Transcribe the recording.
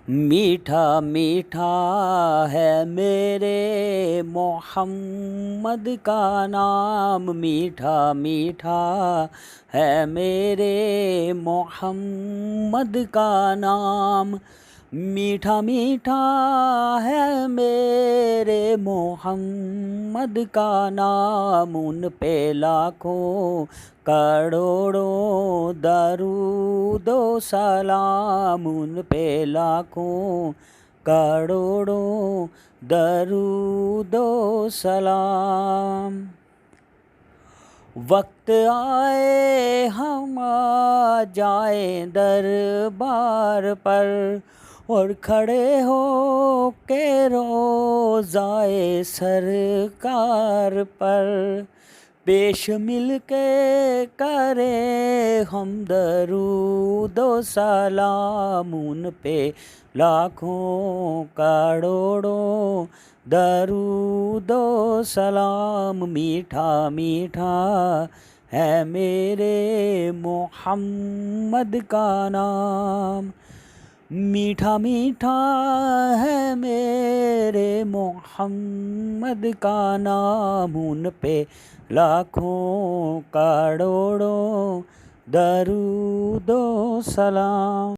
میٹھا میٹھا ہے میرے محمد کا نام، میٹھا میٹھا ہے میرے محمد کا نام، میٹھا میٹھا ہے میرے محمد کا نام، ان پہ لاکھوں کروڑوں درود و سلام، ان پہ لاکھوں کروڑوں درود و سلام۔ وقت آئے ہم آ جائیں دربار پر، اور کھڑے ہو کے روضائے سرکار پر، پیش مل کے کریں ہم درود و سلام، ان پہ لاکھوں کروڑوں درود و سلام، میٹھا میٹھا ہے میرے محمد کا نام، میٹھا میٹھا ہے میرے محمد کا نام، ان پہ لاکھوں کروڑوں درود و سلام۔